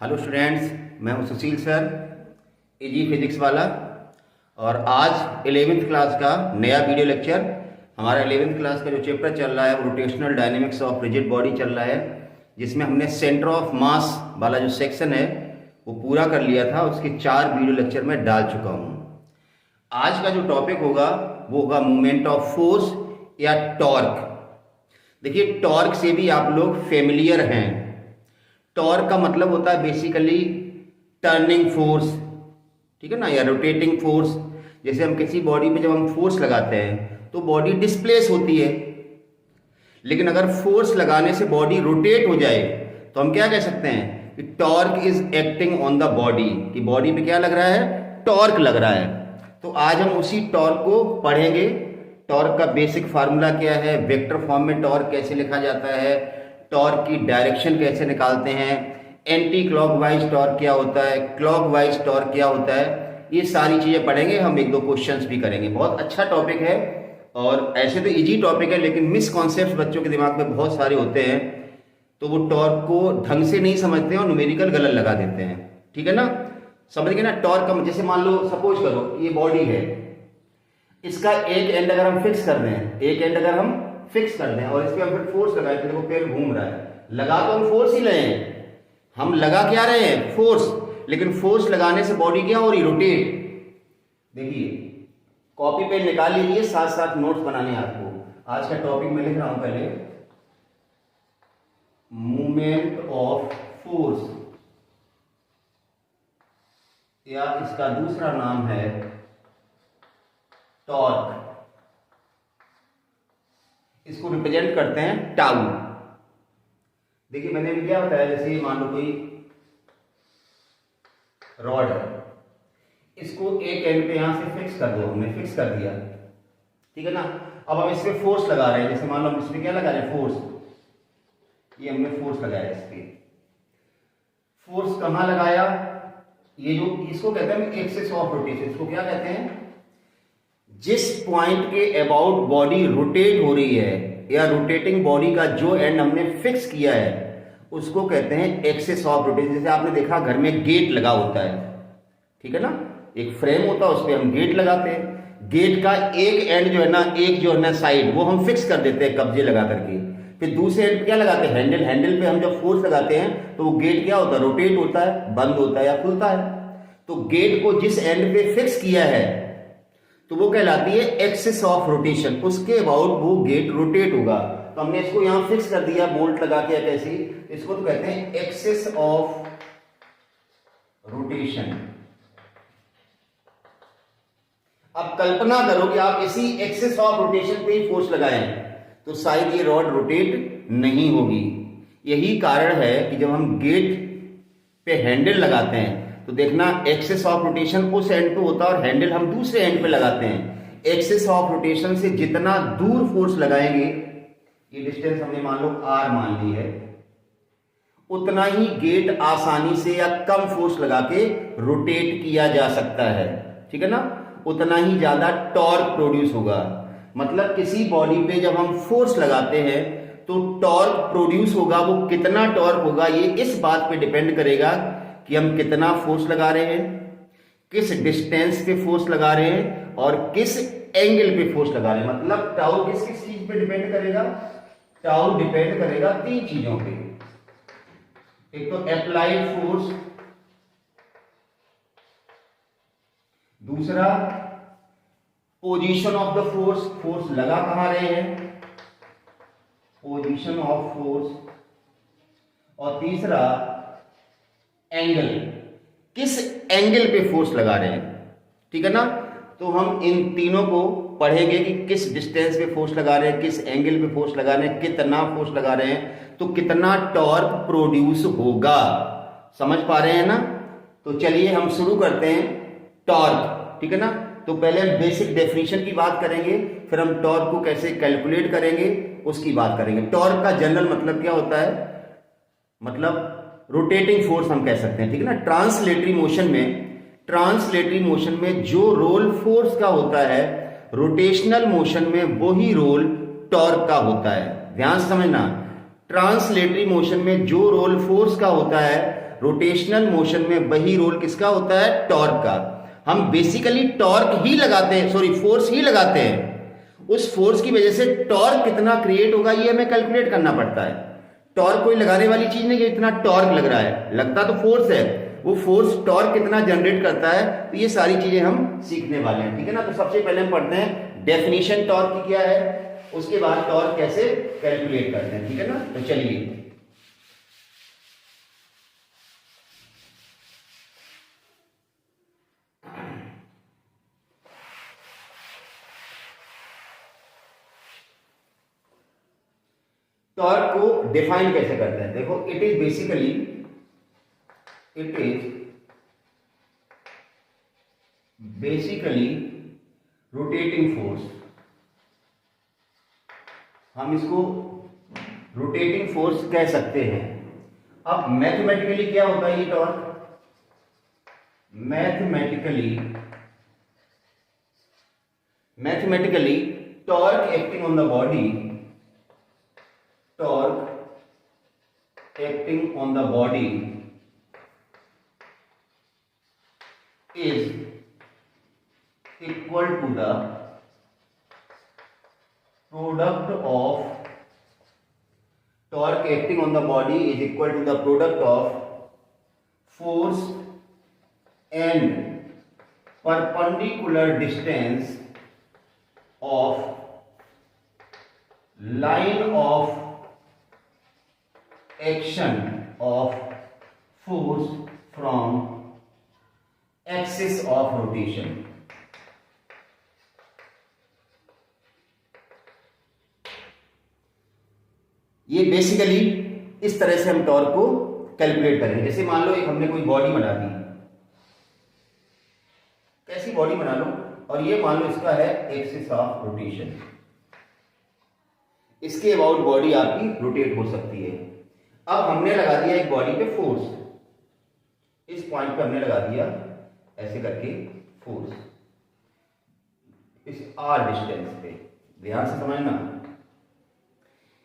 Hello students, मैं हूं सुशील sir, easy physics वाला। और आज 11वीं क्लास का नया वीडियो लेक्चर। हमारा 11वीं क्लास का जो चैप्टर चल रहा है वो rotational dynamics of rigid body चल रहा है, जिसमें हमने सेंटर ऑफ मास वाला जो सेक्शन है वो पूरा कर लिया था। उसके 4 वीडियो लेक्चर में डाल चुका हूँ। आज का जो टॉपिक होगा वो होगा मूवमेंट ऑफ फोर्स या टॉर्क। देखिए, टॉर्क से भी आप लोग फेमिलियर हैं। टॉर्क का मतलब होता है बेसिकली टर्निंग फोर्स, ठीक है ना, या रोटेटिंग फोर्स। जैसे हम किसी बॉडी पे जब हम फोर्स लगाते हैं तो बॉडी डिस्प्लेस होती है, लेकिन अगर फोर्स लगाने से बॉडी रोटेट हो जाए तो हम क्या कह सकते हैं कि torque is acting on the body, कि बॉडी पे क्या लग रहा है, टॉर्क लग रहा है। तो आज हम उसी टॉर्क को पढ़ेंगे। टॉर्क का बेसिक फार्मूला क्या है, वेक्टर फॉर्म में टॉर्क कैसे लिखा जाता है, टॉर्क की डायरेक्शन कैसे निकालते हैं, एंटी क्लॉकवाइज टॉर्क क्या होता है, क्लॉकवाइज टॉर्क क्या होता है, ये सारी चीजें पढ़ेंगे हम। 1-2 क्वेश्चंस भी करेंगे। बहुत अच्छा टॉपिक है और ऐसे तो इजी टॉपिक है, लेकिन मिसकॉन्सेप्ट बच्चों के दिमाग में बहुत सारे होते हैं, तो वो टॉर्क को ढंग से नहीं समझते हैं और न्यूमेरिकल गलत लगा देते हैं। ठीक है ना, समझ गए ना। टॉर्क का जैसे मान लो, सपोज करो ये बॉडी है, इसका एक एंड अगर हम फिक्स कर दें, एक एंड अगर हम फिक्स कर दें और इस पे हम फिर फोर्स लगाए तो देखो पैर घूम रहा है। लगा तो हम फोर्स ही रहे हैं, हम लगा क्या रहे हैं, फोर्स। लेकिन फोर्स लगाने से बॉडी क्या हो रही, रोटेट। देखिए, कॉपी पेन निकाल लीजिए, साथ साथ नोट्स बनाने आपको। आज का टॉपिक मैं लिख रहा हूं पहले, मूवमेंट ऑफ फोर्स, या इसका दूसरा नाम है टॉर्क। इसको रिप्रेजेंट करते हैं टाउ। देखिए, मैंने अभी क्या बताया, जैसे मान लो कोई रॉड है, इसको एक एंड पे यहां से फिक्स कर दो, हमने फिक्स कर दिया, ठीक है ना। अब हम इस पे फोर्स लगा रहे हैं, जैसे मान लो हम इसमें क्या लगा रहे हैं, फोर्स। ये हमने फोर्स लगाया इस पे। फोर्स कहां लगाया, ये जो इसको कहते हैं एक्सिस ऑफ रोटेशन। इसको क्या कहते हैं, जिस पॉइंट के अबाउट बॉडी रोटेट हो रही है, या रोटेटिंग बॉडी का जो एंड हमने फिक्स किया है, उसको कहते हैं एक्सिस ऑफ रोटेशन। जैसे आपने देखा घर में गेट लगा होता है, ठीक है ना, एक फ्रेम होता है, उस पर हम गेट लगाते हैं। गेट का एक एंड जो है ना, एक जो है ना साइड, वो हम फिक्स कर देते हैं कब्जे लगा करके। फिर दूसरे एंड पे क्या लगाते हैं, हैंडल। हैंडल पे हम जब फोर्स लगाते हैं तो वो गेट क्या होता है, रोटेट होता है, बंद होता है या खुलता है। तो गेट को जिस एंड पे फिक्स किया है तो वो कहलाती है एक्सिस ऑफ रोटेशन। उसके अबाउट वो गेट रोटेट होगा। तो हमने इसको यहां फिक्स कर दिया बोल्ट लगा के कैसे, इसको तो कहते हैं एक्सिस ऑफ रोटेशन। अब कल्पना करो कि आप इसी एक्सिस ऑफ रोटेशन पे ही फोर्स लगाएं तो शायद ये रॉड रोटेट नहीं होगी। यही कारण है कि जब हम गेट पे हैंडल लगाते हैं तो देखना, एक्सिस ऑफ रोटेशन उस एंड पे होता है और हैंडल हम दूसरे एंड पे लगाते हैं। एक्सिस ऑफ रोटेशन से जितना दूर फोर्स लगाएंगे, ये डिस्टेंस हमने मान लो r मान ली है, उतना ही गेट आसानी से या कम फोर्स लगा के रोटेट किया जा सकता है, ठीक है ना। उतना ही ज्यादा टॉर्क प्रोड्यूस होगा। मतलब किसी बॉडी पे जब हम फोर्स लगाते हैं तो टॉर्क प्रोड्यूस होगा। वो कितना टॉर्क होगा ये इस बात पे डिपेंड करेगा कि हम कितना फोर्स लगा रहे हैं, किस डिस्टेंस पे फोर्स लगा रहे हैं और किस एंगल पे फोर्स लगा रहे हैं। मतलब टाउ किस किस चीज पे डिपेंड करेगा, टाउ डिपेंड करेगा 3 चीजों पे। एक तो अप्लाइड फोर्स, दूसरा position of the force, force लगा कहां रहे हैं, पोजीशन ऑफ फोर्स, और तीसरा एंगल, किस एंगल पे फोर्स लगा रहे हैं, ठीक है ना। तो हम इन तीनों को पढ़ेंगे कि किस डिस्टेंस पे फोर्स लगा रहे हैं, किस एंगल पे फोर्स लगा रहे हैं, कितना फोर्स लगा रहे हैं, तो कितना टॉर्क प्रोड्यूस होगा। समझ पा रहे हैं ना। तो चलिए हम शुरू करते हैं टॉर्क, ठीक है ना। तो पहले हम बेसिक डेफिनेशन की बात करेंगे, फिर हम टॉर्क को कैसे कैलकुलेट करेंगे उसकी बात करेंगे। टॉर्क का जनरल मतलब क्या होता है, मतलब रोटेटिंग फोर्स हम कह सकते हैं, ठीक है ना। ट्रांसलेटरी मोशन में जो रोल फोर्स का होता है, रोटेशनल मोशन में वही रोल टॉर्क का होता है। ध्यान से समझना, ट्रांसलेटरी मोशन में जो रोल फोर्स का होता है, रोटेशनल मोशन में वही रोल किसका होता है, टॉर्क का। हम बेसिकली टॉर्क ही लगाते हैं, सॉरी फोर्स ही लगाते हैं, उस फोर्स की वजह से टॉर्क कितना क्रिएट होगा ये हमें कैलकुलेट करना पड़ता है। टॉर्क कोई लगाने वाली चीज नहीं कि इतना टॉर्क लग रहा है, लगता तो फोर्स है, वो फोर्स टॉर्क कितना जनरेट करता है, तो ये सारी चीजें हम सीखने वाले हैं, ठीक है ना। तो सबसे पहले हम पढ़ते हैं डेफिनेशन टॉर्क की क्या है, उसके बाद टॉर्क कैसे कैलकुलेट करते हैं, ठीक है ना। तो चलिए, टॉर्क को डिफाइन कैसे करते हैं, देखो it is basically rotating force, हम इसको रोटेटिंग फोर्स कह सकते हैं। अब मैथमेटिकली क्या होता है ये torque, mathematically torque acting on the body, torque acting on the body is equal to the product of torque acting on the body is equal to the product of force and perpendicular distance of line of action of force from axis of rotation। ये basically इस तरह से हम torque को calculate करेंगे। जैसे मान लो एक हमने कोई बॉडी बना दी, कैसी बॉडी बना लो, और ये मान लो इसका है एक्सिस ऑफ रोटेशन, इसके अबाउट बॉडी आपकी रोटेट हो सकती है। अब हमने लगा दिया एक बॉडी पे फोर्स, इस पॉइंट पे हमने लगा दिया ऐसे करके फोर्स, इस आर डिस्टेंस पे, ध्यान से समझना,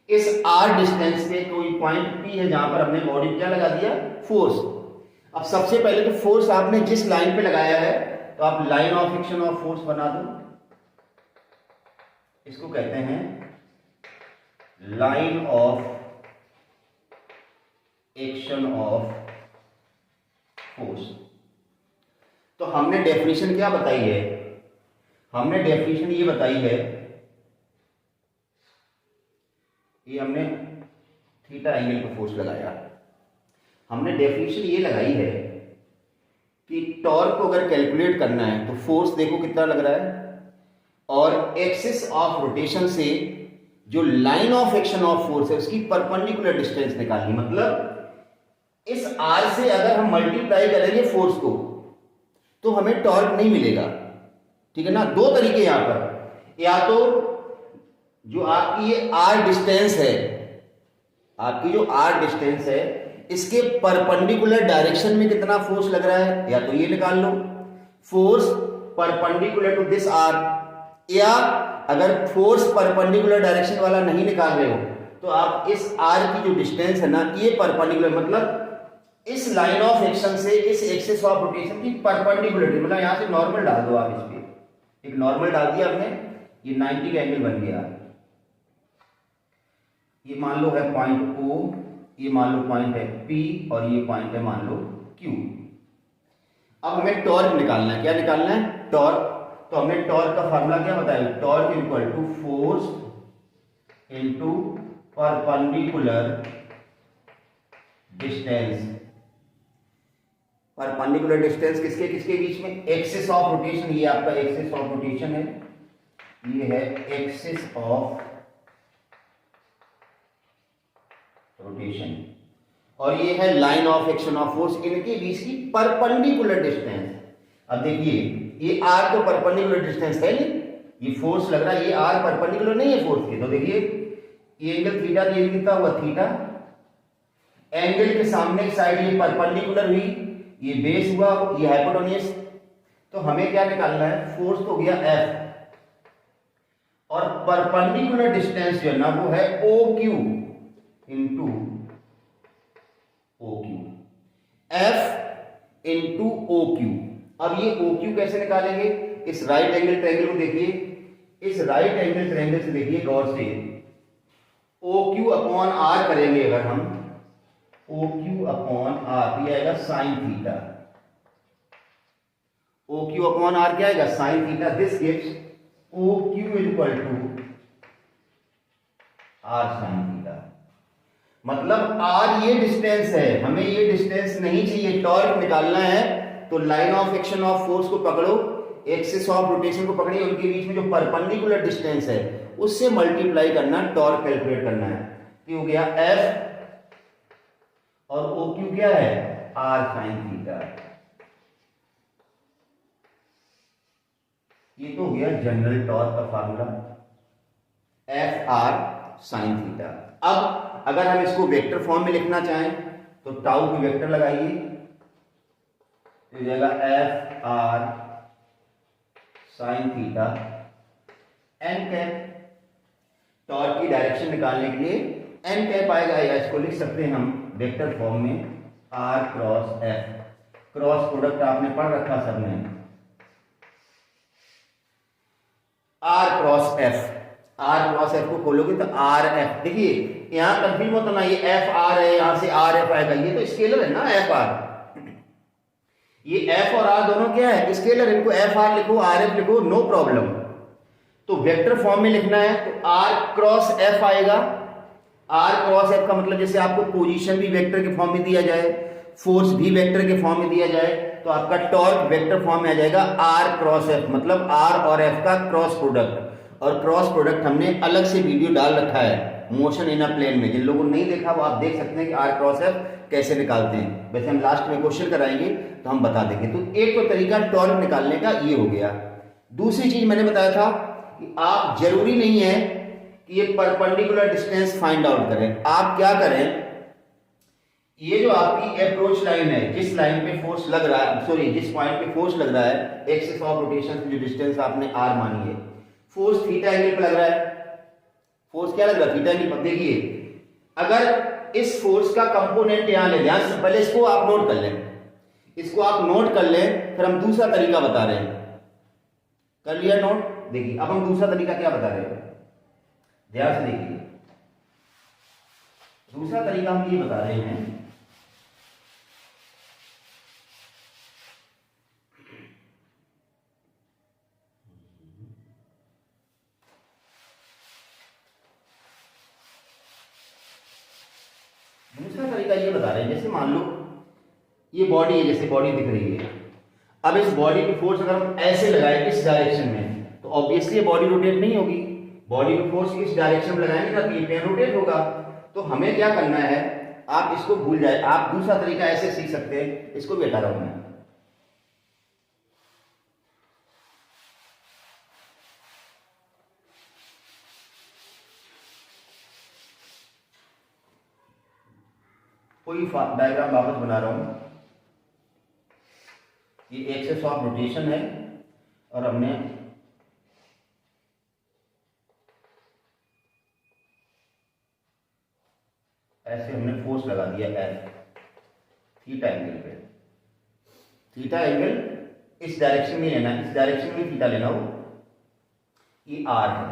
इस आर डिस्टेंस पे कोई पॉइंट पी है जहां पर हमने बॉडी पे क्या लगा दिया, फोर्स। अब सबसे पहले तो फोर्स आपने जिस लाइन पे लगाया है तो आप line of action of force बना दो, इसको कहते हैं line of action of force. तो हमने डेफिनेशन क्या बताई है, हमने डेफिनेशन ये बताई है, ये हमने थीटा एंगल पे फोर्स लगाया, हमने डेफिनेशन ये लगाई है कि टॉर्क को अगर कैलकुलेट करना है तो फोर्स देखो कितना लग रहा है, और एक्सिस ऑफ रोटेशन से जो line of action of force है उसकी परपेंडिकुलर डिस्टेंस निकालनी। मतलब इस आर से अगर हम मल्टीप्लाई करेंगे फोर्स को तो हमें टॉर्क नहीं मिलेगा, ठीक है ना। दो तरीके यहां पर, या तो जो आपकी ये आर डिस्टेंस है, आपकी जो आर डिस्टेंस है इसके परपेंडिकुलर डायरेक्शन में कितना फोर्स लग रहा है, या तो ये निकाल लो force perpendicular to this R, या अगर फोर्स परपेंडिकुलर डायरेक्शन वाला नहीं निकाल रहे हो तो आप इस आर की जो डिस्टेंस है ना, ये परपेंडिकुलर, मतलब इस लाइन ऑफ एक्शन से इस एक्सिस ऑफ रोटेशन की परपेंडिकुलरिटी, मतलब यहां से नॉर्मल डाल दो आप, इस पे एक नॉर्मल डाल दिया आपने, ये 90 का एंगल बन गया। ये मान लो है पॉइंट ओ, ये मान लो पॉइंट है पी, और ये पॉइंट है मान लो क्यू। अब हमें टॉर्क निकालना है, क्या निकालना है, टॉर्क। तो हमने टॉर्क का फार्मूला क्या बताया, torque equal to force into perpendicular distance. Perpendicular distance किसके किसके बीच में, एक्सिस ऑफ रोटेशन, ये आपका एक्सिस ऑफ रोटेशन है, ये है एक्सिस ऑफ रोटेशन, और ये है line of action of force, इनके बीच की परपेंडिकुलर डिस्टेंस। अब देखिए ये आर तो परपेंडिकुलर डिस्टेंस है नहीं, ये फोर्स लग रहा है, ये आर परपेंडिकुलर नहीं है फोर्स के, तो देखिए ये एंगल थीटा, ये कितना हुआ थीटा, एंगल के सामने की साइड ये परपेंडिकुलर हुई, ये बेस हुआ, ये हाइपोटेन्यूज। तो हमें क्या निकालना है, फोर्स तो गया एफ, और परपेंडिकुलर डिस्टेंस जो है ना वो है O Q into O Q. F into O Q. अब ये ओ क्यू कैसे निकालेंगे? इस राइट एंगल ट्रायंगल को देखिए, इस राइट एंगल ट्रायंगल से देखिए गौर से, ओ क्यू अपॉन आर करेंगे अगर हम, ओ क्यू अपॉन आर, ये आएगा sine theta. O Q upon R क्या आएगा? Sine theta. This gives O Q equal to R sine theta. मतलब आर ये डिस्टेंस है, हमें ये डिस्टेंस नहीं चाहिए, टॉर्क निकालना है तो line of action of force को पकड़ो, एक्सिस ऑफ रोटेशन को पकड़िए, उनके बीच में जो परपेंडिकुलर डिस्टेंस है उससे मल्टीप्लाई करना, टॉर्क कैलकुलेट करना है। ये हो गया एफ और ओ क्यू क्या है? R sine theta. ये तो हो गया जनरल टॉर्क का formula, F R sine theta. अब अगर हम इसको वेक्टर फॉर्म में लिखना चाहें तो टाउ की वेक्टर लगाइए, तो जाएगा F R sine theta N cap. Torque की डायरेक्शन निकालने के लिए एन कैप आएगा, या इसको लिख सकते हैं हम वेक्टर फॉर्म में R cross F. Cross product आपने पढ़ रखा सबने, R cross F. R cross F को खोलोगे तो आर एफ, देखिए यहां कंफ्यूज मत होना, ये एफ आर है, यहां से आर एफ आएगा, ये तो स्केलर है ना एफ आर। ये एफ और आर दोनों क्या है? स्केलर। इनको एफ आर लिखो, आर एफ लिखो, नो प्रॉब्लम। तो वेक्टर फॉर्म में लिखना है तो आर क्रॉस एफ आएगा। आर क्रॉस एफ का मतलब जैसे आपको पोजीशन भी वेक्टर के फॉर्म में दिया जाए, फोर्स भी वेक्टर के फॉर्म में दिया जाए, तो आपका टॉर्क वेक्टर फॉर्म में आ जाएगा आर क्रॉस एफ, मतलब आर और एफ का क्रॉस प्रोडक्ट। और क्रॉस प्रोडक्ट हमने अलग से वीडियो डाल रखा है मोशन इन अ प्लेन में, जिन लोगों ने नहीं देखा वो आप देख सकते हैं कि आर क्रॉस एफ कैसे निकालते हैं। वैसे हम लास्ट में क्वेश्चन कराएंगे तो हम बता देंगे। तो एक तो तरीका टॉर्क निकालने का ये हो गया। दूसरी चीज मैंने बताया था कि आप जरूरी नहीं है कि ये परपेंडिकुलर डिस्टेंस फाइंड आउट करें। आप क्या करें, ये जो आपकी अप्रोच लाइन है, जिस लाइन पे फोर्स लग रहा है, सॉरी जिस पॉइंट पे फोर्स लग रहा है, एक्सिस ऑफ रोटेशन से जो डिस्टेंस आपने आर मानी है, फोर्स थीटा एंगल पे लग रहा है। फोर्स क्या लग रहा है? थीटा एंगल पर। देखिए अगर इस फोर्स का कंपोनेंट यहां ले ध्यान से, पहले इसको आप नोट कर लें, इसको आप नोट कर लें, फिर हम दूसरा तरीका बता रहे हैं। कर लिया नोट? देखिए अब हम दूसरा तरीका क्या बता रहे हैं, ध्यान से देखिए। दूसरा तरीका हम ये बता रहे हैं, दूसरा तरीका ये बता रहे हैं, जैसे मान लो ये बॉडी है, जैसे बॉडी दिख रही है। अब इस बॉडी की फोर्स अगर हम ऐसे लगाएं इस डायरेक्शन में, तो ऑब्वियसली बॉडी रोटेट नहीं होगी। बॉडी की फोर्स इस डायरेक्शन में लगाएंगे तो ये पेन रोटेट होगा। तो हमें क्या करना है, आप इसको भूल जाए, आप दूसरा तरीका ऐसे सीख सकते हैं, इसको भी हटा रहा हूं मैं। कोई डायग्राम वापस बना रहा हूं। ये एक्सिस ऑफ रोटेशन है और हमने ऐसे हमने फोर्स लगा दिया एफ थीटा एंगल पे। थीटा एंगल इस डायरेक्शन में लेना, इस डायरेक्शन में थीटा लेना हो, ये आर है।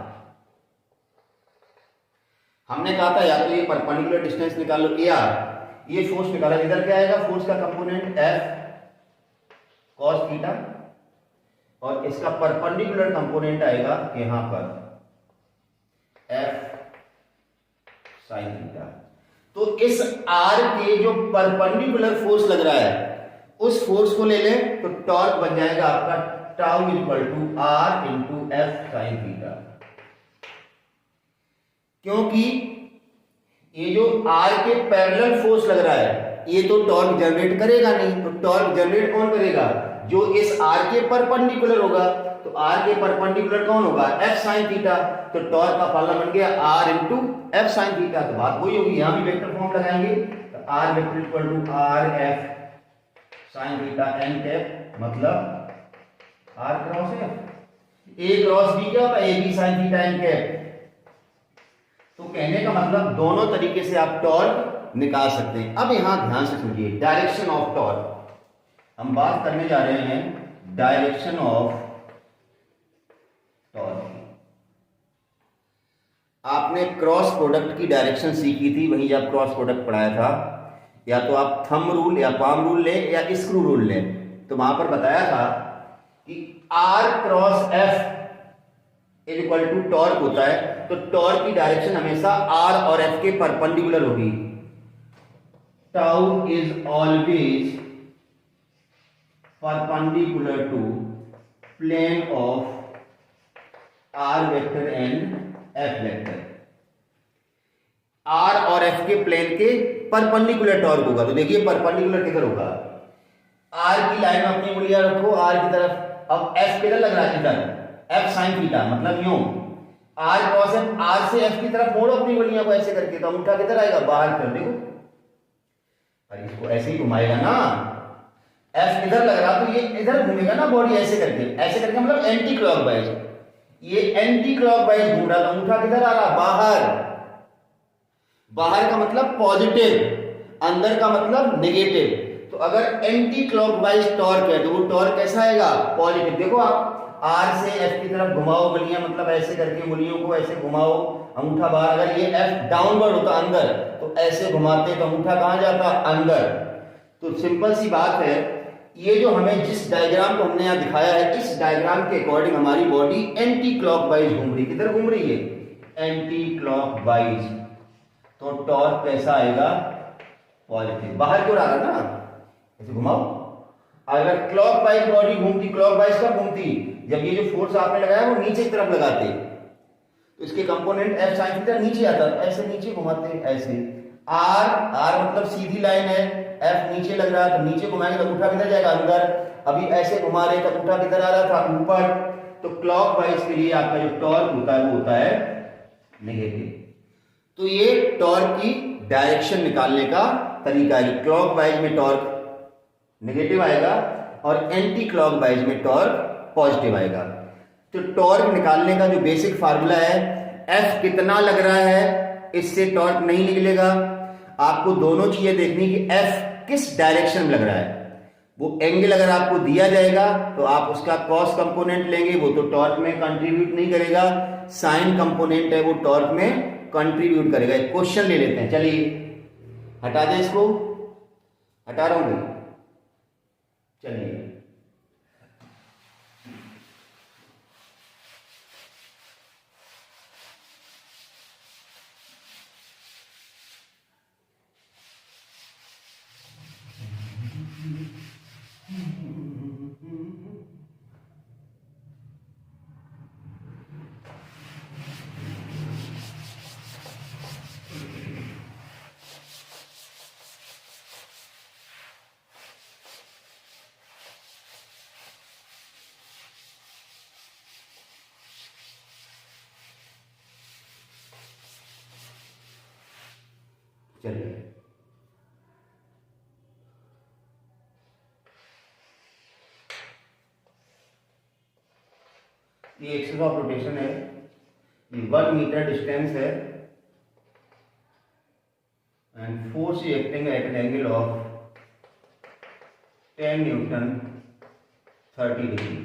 हमने कहा था या तो ये परपेंडिकुलर डिस्टेंस निकाल लो ए आर, ये फोर्स निकाला, इधर क्या आएगा फोर्स का कंपोनेंट एफ कॉस थीटा, और इसका परपेंडिकुलर कंपोनेंट आएगा यहां पर एफ साइन थीटा। तो इस आर के जो परपेंडिकुलर फोर्स लग रहा है उस फोर्स को ले लें तो टॉर्क बन जाएगा आपका tau equal to R into F sine theta. क्योंकि ये जो आर के पैरेलल फोर्स लग रहा है ये तो टॉर्क जनरेट करेगा नहीं, तो टॉर्क जनरेट कौन करेगा, जो इस आर के परपेंडिकुलर होगा। तो आर के परपेंडिकुलर कौन होगा, एफ साइन थीटा। तो टॉर्क का फार्मूला बन गया R into F sine theta. तो बात वही होगी, यहां भी वेक्टर फॉर्म लगाएंगे तो R vector equal to R F sine theta N cap, मतलब R cross F. A cross B क्या होता है, A B sine theta N cap. तो कहने का मतलब दोनों तरीके से आप टॉर्क निकाल सकते हैं। अब यहां ध्यान से सुनिए, डायरेक्शन ऑफ टॉर्क हम बात करने जा रहे हैं, डायरेक्शन ऑफ टॉर्क। आपने क्रॉस प्रोडक्ट की डायरेक्शन सीखी थी, वहीं जब क्रॉस प्रोडक्ट पढ़ाया था, या तो आप थंब रूल या पाम रूल ले या स्क्रू रूल ले, तो वहां पर बताया था कि R cross F is equal to torque होता है। तो टॉर्क की डायरेक्शन हमेशा R और F के परपेंडिकुलर होगी। Tau is always perpendicular to plane of R vector and F vector. R और F के प्लेन के परपेंडिकुलर टॉर्क होगा। तो देखिए परपेंडिकुलर किधर होगा, R की लाइन में अपनी उंगलियां रखो R की तरफ। अब F किधर लग रहा है, इधर, F साइन थीटा, मतलब यूं R क्रॉस F, R से F की तरफ मोड़ो अपनी उंगलियों को ऐसे करके, तो अंगूठा किधर आएगा, बाहर कर, देखो और इसको ऐसे ही घुमाएगा ना, F इधर लग रहा तो ये इधर घूमेगा ना बॉडी, ऐसे करके मतलब एंटी क्लॉकवाइज। ये एंटी क्लॉकवाइज घूम रहा, अंगूठा किधर आ रहा, बाहर। बाहर का मतलब पॉजिटिव, अंदर का मतलब नेगेटिव। तो अगर एंटी क्लॉकवाइज टॉर्क है तो वो टॉर्क कैसा आएगा, पॉजिटिव। देखो आप R से F की तरफ घुमाओ उंगलियां, मतलब ऐसे करके उंगलियों को ऐसे घुमाओ, अंगूठा बाहर। अगर ये F डाउनवर्ड होता अंदर, तो ऐसे घुमाते तो अंगूठा कहां जाता, अंदर। तो सिंपल सी बात है, ये जो हमें जिस डायग्राम को हमने यहाँ दिखाया है, इस डायग्राम के अकॉर्डिंग हमारी बॉडी एंटी क्लॉकवाइज घूम रही। किधर घूम रही है, एंटी क्लॉकवाइज। तो टॉर्क कैसा आएगा, पॉजिटिव। बाहर क्यों आ रहा ना, ऐसे घुमाओ। अगर क्लॉकवाइज बॉडी घूमती, क्लॉकवाइज कब घूमती, जब ये जो फोर्स आपने लगाया वो नीचे की तरफ लगाते, तो इसके कंपोनेंट F sin थीटा नीचे आता, ऐसे नीचे घुमाते, ऐसे। R मतलब सीधी लाइन है, F नीचे लग रहा है तो नीचे घुमाएंगे तो अंगूठा किधर जाएगा, अंदर। अभी ऐसे घुमा रहे तो अंगूठा किधर आ रहा था, ऊपर। तो क्लॉकवाइज के लिए आपका जो टॉर्क होता है वो होता है नेगेटिव। तो ये टॉर्क की डायरेक्शन निकालने का तरीका है। क्लॉकवाइज में टॉर्क नेगेटिव आएगा और एंटी क्लॉकवाइज में टॉर्क पॉजिटिव आएगा। तो टॉर्क निकालने का जो बेसिक फार्मूला है, F कितना लग रहा है, इससे टॉर्क नहीं निकलेगा। आपको दोनों चीजें देखनी कि F किस डायरेक्शन में लग रहा है। वो एंगल अगर आपको दिया जाएगा तो आप उसका कॉस कंपोनेंट लेंगे, वो तो टॉर्क में कंट्रीब्यूट नहीं करेगा। साइन कंपोनेंट है वो टॉर्क में कंट्रीब्यूट करेगा। एक क्वेश्चन ले लेते हैं, चलिए हटा दें इसको, हटा रहा हूं, चलिए। चलिए ये एक्सिस ऑफ रोटेशन है, ये 1 मीटर डिस्टेंस है and force acting at an angle of 10 Newton 30 degree.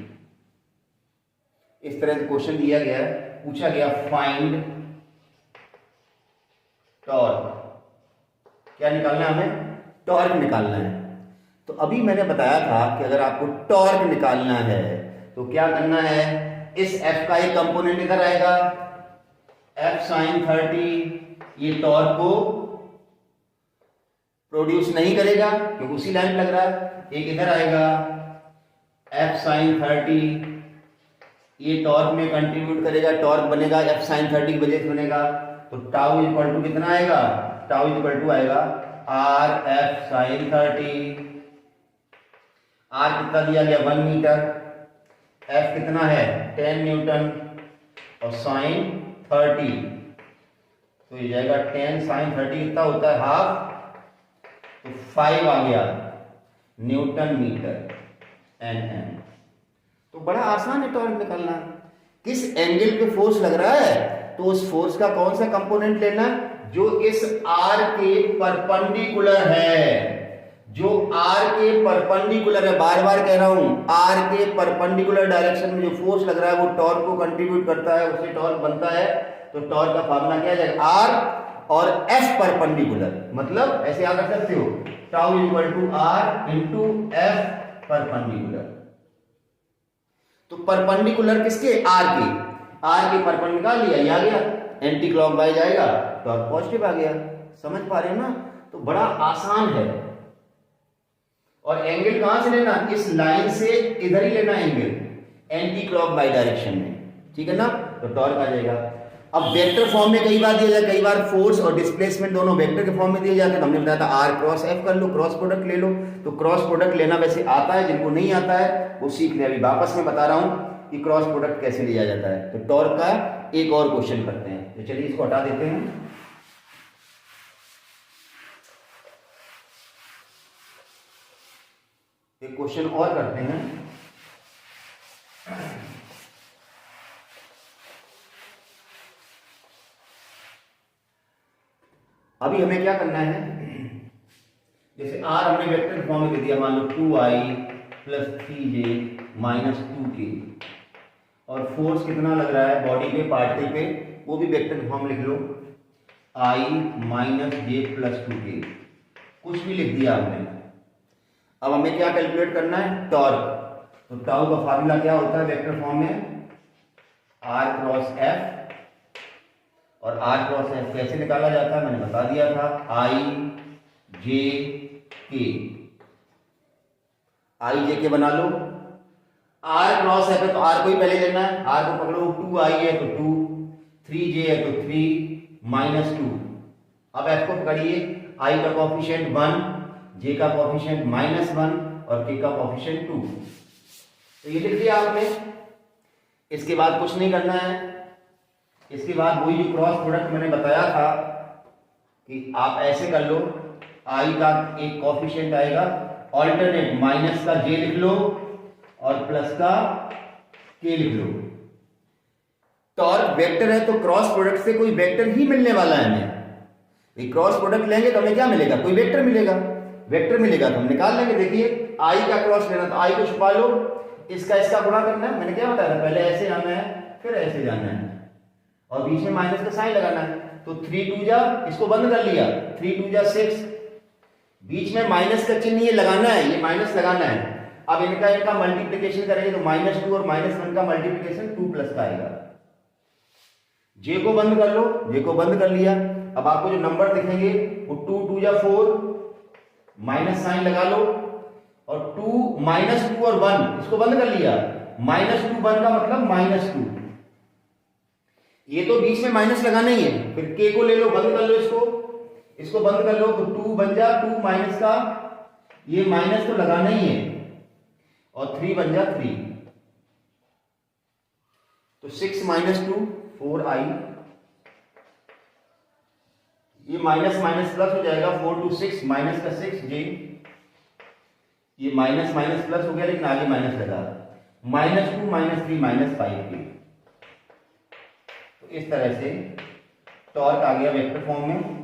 इस तरह से क्वेश्चन दिया गया है, पूछा गया फाइंड टॉर्क। क्या निकालना है हमें, टॉर्क निकालना है। तो अभी मैंने बताया था कि अगर आपको टॉर्क निकालना है तो क्या करना है, इस F का एक कंपोनेंट इधर आएगा, F sin 30, ये टॉर्क को प्रोड्यूस नहीं करेगा क्योंकि उसी लाइन लग रहा है। एक इधर आएगा F sin 30, ये टॉर्क में कंट्रीब्यूट करेगा, टॉर्क बनेगा F sin 30 की वजह से बनेगा। तो टाउ इक्वल टू कितना आएगा, टाउ इक्वल टू आएगा R F sin 30। R कितना दिया गया, 1 मीटर, F कितना है 10 न्यूटन और sin 30, तो ये जाएगा 10 sin 30 कितना होता है, हाफ, तो 5 आ गया न्यूटन मीटर NM। तो बड़ा आसान है टॉर्क निकालना। किस एंगल पे फोर्स लग रहा है तो उस फोर्स का कौन सा कंपोनेंट लेना है जो इस आर के परपेंडिकुलर है, जो आर के परपेंडिकुलर है, बार बार कह रहा हूं, आर के परपेंडिकुलर डायरेक्शन में जो फोर्स लग रहा है वो टॉर्क को कंट्रीब्यूट करता है, उससे टॉर्क बनता है। तो टॉर्क का फार्मूला क्या जाएगा, आर और एफ परपेंडिकुलर, मतलब ऐसे याद रख सकते हो, tau equal to R into F perpendicular. तो परपेंडिकुलर किसके, आर के परपेंडिकुलर लिया, ये आ गया, एंटी क्लॉकवाइज आएगा, टॉर्क पॉजिटिव आ गया। समझ पा रहे हो ना? तो बड़ा आसान है। और एंगल कहां से लेना, इस लाइन से इधर ही लेना एंगल, एंटी क्लॉकवाइज डायरेक्शन में, ठीक है ना? तो टॉर्क आ जाएगा। अब वेक्टर फॉर्म में कई बार दिया जाए, कई बार फोर्स और डिस्प्लेसमेंट दोनों वेक्टर के फॉर्म में दिए जाते हैं। हमने बताया था आर क्रॉस एफ कर लो, क्रॉस प्रोडक्ट ले लो। तो क्रॉस प्रोडक्ट लेना वैसे आता है, जिनको नहीं आता है वो सीख ले। अभी वापस में बता रहा हूं कि क्रॉस प्रोडक्ट कैसे लिया जाता है। तो टॉर्क का एक और क्वेश्चन करते हैं, तो चलिए इसको हटा देते हैं। एक क्वेश्चन और करते हैं। अभी हमें क्या करना है, जैसे आर हमने वेक्टर फॉर्म में दे दिया, मान लो 2i plus 3j minus 2k, और फोर्स कितना लग रहा है बॉडी पे, पार्टिकल पे, वो भी वेक्टर फॉर्म लिख लो, i minus j plus 2k, कुछ भी लिख दिया हमने। अब हमें क्या कैलकुलेट करना है, टॉर्क। तो टाउ का फार्मूला क्या होता है वेक्टर फॉर्म में, आर क्रॉस एफ, और आर क्रॉस एफ कैसे निकाला जाता है मैंने बता दिया था, आई जे के बना लो। आर क्रॉस एफ है तो आर को ही पहले लेना है, आर को पकड़ो, 2i है तो 2, 3j है तो 3 माइनस 2। अब एफ को पकड़िए, आई का कोफिशिएंट 1, जे का कोफिशिएंट -1 और के का कोफिशिएंट 2। तो ये लिख दिया आपने। इसके बाद कुछ नहीं करना है, इसके बाद वही जो क्रॉस प्रोडक्ट मैंने बताया था कि आप ऐसे कर लो, आई का एक कोफिशिएंट आएगा, ऑल्टरनेट, माइनस का जे लिख लो और प्लस का के लिख लो। टॉर्क वेक्टर है तो क्रॉस प्रोडक्ट से कोई वेक्टर ही मिलने वाला है हमें। क्रॉस प्रोडक्ट लेंगे तो हमें क्या मिलेगा, कोई वेक्टर मिलेगा, वेक्टर मिलेगा तो हम निकाल लेंगे। देखिए आई का क्रॉस लेना, तो आई को छुपा लो, इसका गुणा करना है, मैंने क्या बताया था, पहले ऐसे जाना है फिर ऐसे जाना है और बीच में माइनस का साइन लगाना है। तो 3 2 जा, इसको बंद कर लिया, 3 2 जा 6, बीच में माइनस का चिन्ह ये लगाना है, ये माइनस लगाना है। अब इनका मल्टीप्लिकेशन करेंगे तो -2 और -1 का मल्टीप्लिकेशन 2 प्लस का आएगा। जे को बंद कर लो, जे को बंद कर लिया। अब आपको जो नंबर दिखेंगे वो 2 2 जा 4, माइनस साइन लगा लो, और 2 -2 और 1 इसको बंद कर लिया, -2 1 का मतलब -2। ये तो बीच में माइनस लगाना ही है। फिर के को ले लो, बंद कर लो, इसको बंद कर लो, तो 2 बन जा 2 माइनस का, ये माइनस तो लगाना ही है, और 3 बन जा 3। तो 6 - 2 4i, ये माइनस माइनस प्लस हो जाएगा, 4 2 6 माइनस का 6j, ये माइनस माइनस प्लस हो गया लेकिन आगे माइनस लगा, -2 -3 -5k। इस तरह से टॉर्क आ गया वेक्टर फॉर्म में।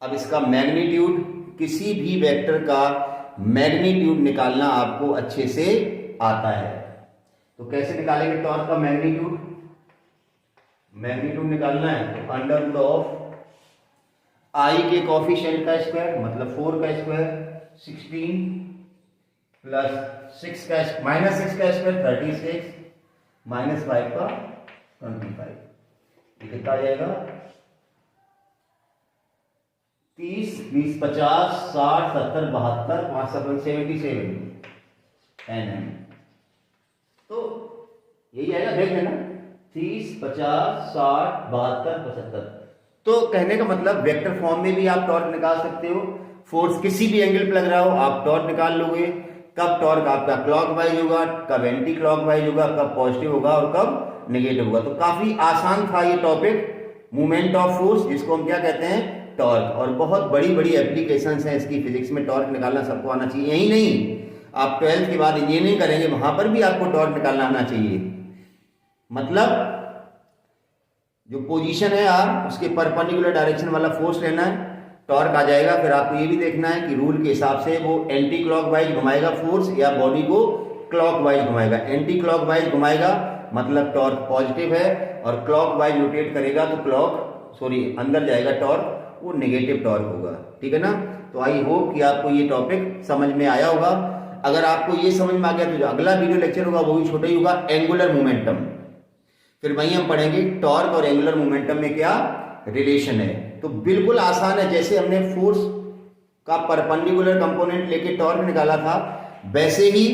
अब इसका मैग्नीट्यूड, किसी भी वेक्टर का मैग्नीट्यूड निकालना आपको अच्छे से आता है। तो कैसे निकालेंगे टॉर्क का मैग्नीट्यूड, मैग्नीट्यूड निकालना है तो अंडर रूट ऑफ आई के कोफिशिएंट का स्क्वायर मतलब 4 का स्क्वायर 16 प्लस 6 का स्क्वायर 36 -5 का 25। ये कितना आ जाएगा, 30 20 50 60 70 72 5 7 77 nm। तो यही आएगा, देख लेना, 30 50 60 72 75। तो कहने का मतलब वेक्टर फॉर्म में भी आप टॉर्क निकाल सकते हो। फोर्स किसी भी एंगल पर लग रहा हो आप टॉर्क निकाल लोगे। कब टॉर्क आपका क्लॉकवाइज होगा, कब एंटी क्लॉकवाइज होगा, कब पॉजिटिव होगा और कब नेगेटिव होगा। तो काफी आसान था ये टॉपिक, मूवमेंट ऑफ फोर्स, जिसको हम क्या कहते हैं, टॉर्क। और बहुत बड़ी बड़ी एप्लीकेशंस हैं इसकी, फिजिक्स में टॉर्क निकालना सबको आना चाहिए। यही नहीं, आप 12th के बाद इंजीनियरिंग करेंगे वहां पर भी आपको टॉर्क निकालना आना चाहिए। मतलब जो पोजीशन है आप उसके परपेंडिकुलर डायरेक्शन वाला फोर्स लेना है, टॉर्क आ जाएगा। फिर आपको ये भी देखना है कि रूल के हिसाब से वो एंटी क्लॉकवाइज घुमाएगा फोर्स या बॉडी को क्लॉकवाइज घुमाएगा। एंटी क्लॉकवाइज घुमाएगा मतलब टॉर्क पॉजिटिव है, और क्लॉकवाइज रोटेट करेगा तो अंदर जाएगा टॉर्क, वो नेगेटिव टॉर्क होगा। ठीक है ना। तो आई होप कि आपको ये टॉपिक समझ में आया होगा। अगर आपको ये समझ में आ गया तो जो अगला वीडियो लेक्चर होगा वो भी छोटा ही होगा, एंगुलर मोमेंटम। फिर वहीं हम पढ़ेंगे टॉर्क और एंगुलर मोमेंटम में क्या रिलेशन है। तो बिल्कुल आसान है, जैसे हमने फोर्स का परपेंडिकुलर कंपोनेंट लेके टॉर्क निकाला था, वैसे ही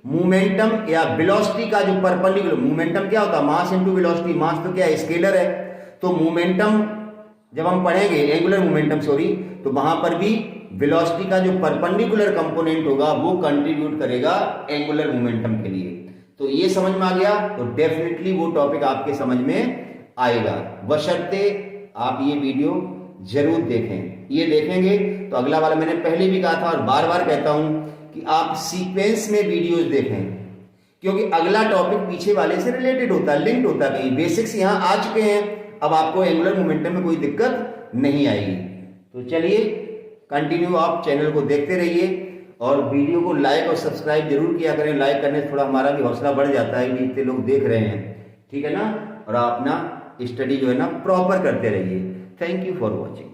मोमेंटम या वेलोसिटी का जो परपेंडिकुलर, मोमेंटम क्या होता है, मास इनटू वेलोसिटी। मास तो क्या है, स्केलर है। तो मोमेंटम जब हम पढ़ेंगे एंगुलर मोमेंटम तो वहां पर भी वेलोसिटी का जो परपेंडिकुलर कंपोनेंट होगा वो कंट्रीब्यूट करेगा एंगुलर मोमेंटम के लिए। तो ये समझ में आ गया तो डेफिनेटली वो टॉपिक आपके समझ में आएगा, बशर्ते आप ये वीडियो जरूर देखें। ये देखेंगे तो अगला वाला, मैंने पहले भी कहा था और बार बार कहता हूं कि आप सीक्वेंस में वीडियोस देखें, क्योंकि अगला टॉपिक पीछे वाले से रिलेटेड होता है, लिंक्ड होता है। बेसिक्स यहां आ चुके हैं, अब आपको एंगुलर मोमेंटम में कोई दिक्कत नहीं आएगी। तो चलिए कंटिन्यू आप चैनल को देखते रहिए और वीडियो को लाइक और सब्सक्राइब जरूर किया करें। लाइक करने से थोड़ा हमारा भी हौसला बढ़ जाता है कि इतने लोग देख रहे हैं। ठीक है ना। और आप अपना स्टडी जो है ना प्रॉपर करते रहिए। Thank you for watching.